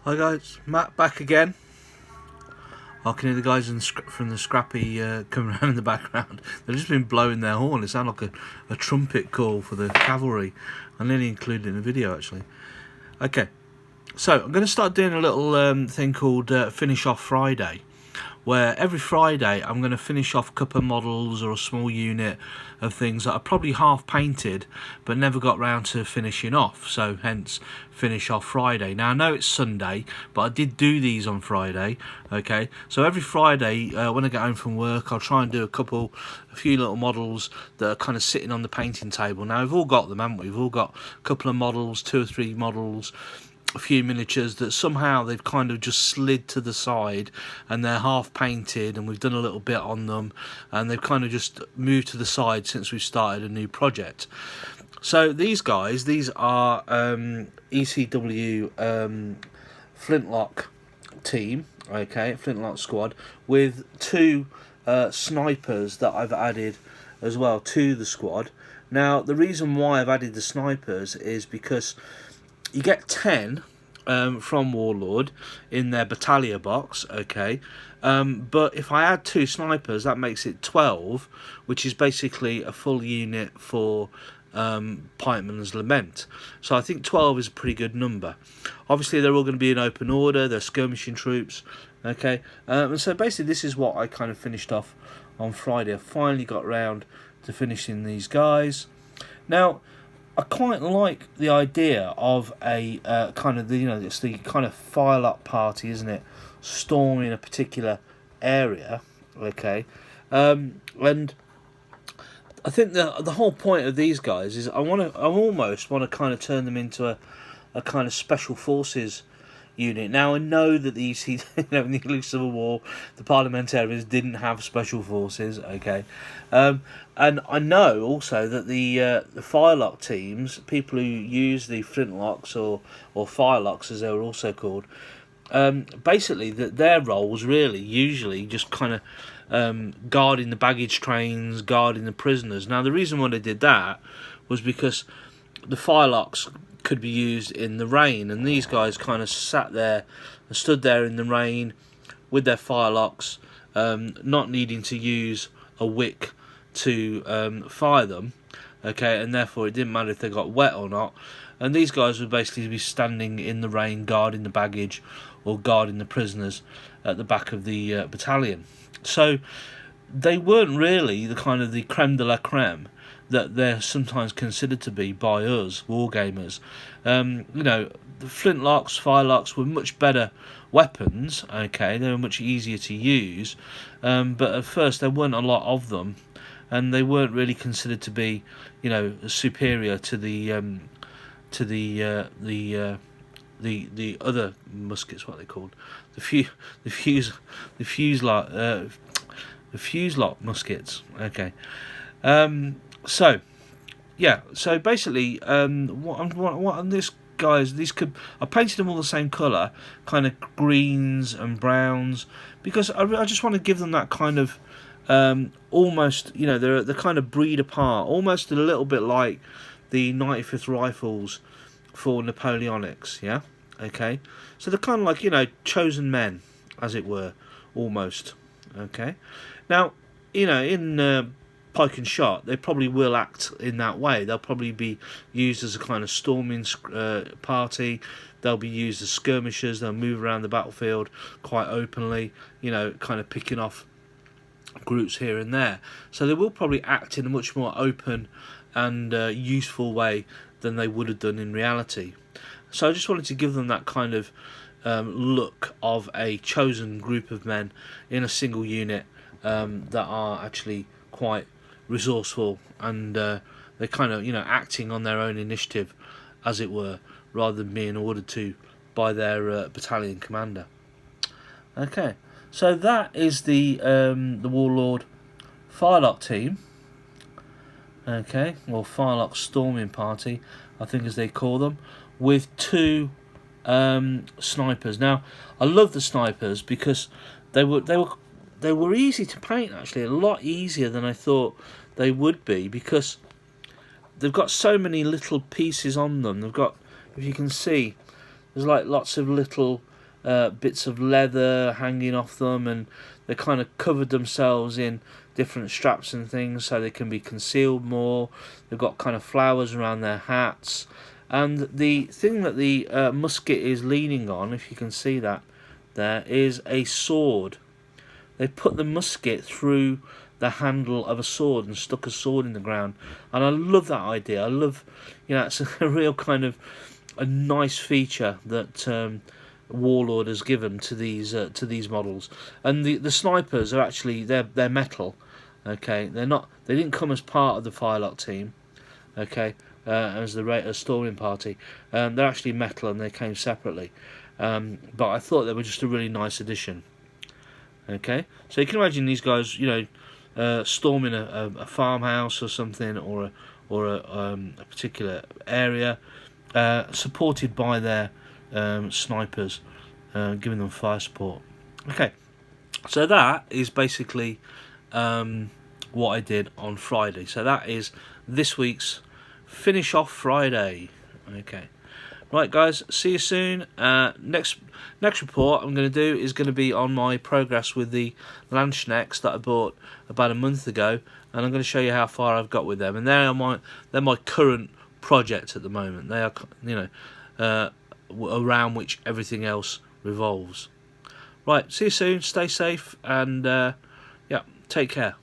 Hi guys, Matt back again. I can hear the guys from the Scrappy coming around in the background. They've just been blowing their horn. It sounds like a trumpet call for the cavalry. I nearly included it in the video actually. Okay, so I'm going to start doing a little thing called Finish Off Friday, where every Friday I'm going to finish off a couple of models or a small unit of things that are probably half painted but never got round to finishing off, so hence Finish Off Friday. Now I know it's Sunday, but I did do these on Friday, okay? So every Friday when I get home from work, I'll try and do a few little models that are kind of sitting on the painting table. Now we've all got them, haven't we? We've all got a couple of models, 2 or 3 models, a few miniatures that somehow they've kind of just slid to the side and they're half painted, and we've done a little bit on them and they've kind of just moved to the side since we've started a new project. So these guys, these are ECW Flintlock team, okay, Flintlock squad, with 2 snipers that I've added as well to the squad. Now the reason why I've added the snipers is because you get 10 from Warlord in their battalion box, okay, but if I add 2 snipers, that makes it 12, which is basically a full unit for Pikeman's Lament. So I think 12 is a pretty good number. Obviously they're all going to be in open order, they're skirmishing troops, okay, and so basically this is what I kind of finished off on Friday. I finally got round to finishing these guys. Now I quite like the idea of a kind of it's the kind of Firelock party, isn't it? Storming a particular area, okay, and I think the whole point of these guys is I almost want to kind of turn them into a kind of special forces unit. Now I know that the in the English Civil War, the parliamentarians didn't have special forces, okay, and I know also that the Firelock teams, people who use the Flintlocks or Firelocks as they were also called, basically that their roles really usually just kind of guarding the baggage trains, guarding the prisoners. Now the reason why they did that was because the Firelocks could be used in the rain, and these guys kind of sat there and stood there in the rain with their Firelocks, not needing to use a wick to fire them, okay, and therefore it didn't matter if they got wet or not, and these guys would basically be standing in the rain guarding the baggage or guarding the prisoners at the back of the battalion. So they weren't really the kind of the creme de la creme that they're sometimes considered to be by us wargamers. The Flintlocks, Firelocks were much better weapons, okay, they were much easier to use, but at first there weren't a lot of them, and they weren't really considered to be, superior to the other muskets, what are they called, the fuselock muskets, okay. So basically, what on this guys, I painted them all the same colour, kind of greens and browns, because I just want to give them that kind of almost, they're kind of breed apart, almost a little bit like the 95th Rifles for Napoleonics, yeah, okay. So they're kind of like chosen men, as it were, almost, okay. Now in pike and shot, they probably will act in that way. They'll probably be used as a kind of storming party. They'll be used as skirmishers. They'll move around the battlefield quite openly, kind of picking off groups here and there. So they will probably act in a much more open and useful way than they would have done in reality. So I just wanted to give them that kind of look of a chosen group of men in a single unit that are actually quite resourceful, and they're kind of acting on their own initiative, as it were, rather than being ordered to by their battalion commander. Okay, so that is the Warlord Firelock team, okay, or Firelock storming party, I think as they call them, with 2 snipers. Now I love the snipers because they were easy to paint, actually, a lot easier than I thought they would be, because they've got so many little pieces on them. They've got, if you can see, there's like lots of little bits of leather hanging off them, and they kind of covered themselves in different straps and things so they can be concealed more. They've got kind of flowers around their hats, and the thing that the musket is leaning on, if you can see that there, is a sword. They put the musket through the handle of a sword and stuck a sword in the ground, and I love that idea. I love, it's a real kind of a nice feature that Warlord has given to these models. And the snipers are actually they're metal. Okay, they didn't come as part of the Firelock team. Okay, as the storming party. They're actually metal and they came separately. But I thought they were just a really nice addition. Okay, so you can imagine these guys, storming a farmhouse or something, or a particular area, supported by their snipers, giving them fire support. Okay, so that is basically what I did on Friday. So that is this week's Finish Off Friday. Okay, right guys, see you soon. Next report I'm going to do is going to be on my progress with the Landsknecks that I bought about a month ago, and I'm going to show you how far I've got with them. And they're my current project at the moment. They are, around which everything else revolves. Right, see you soon. Stay safe, and take care.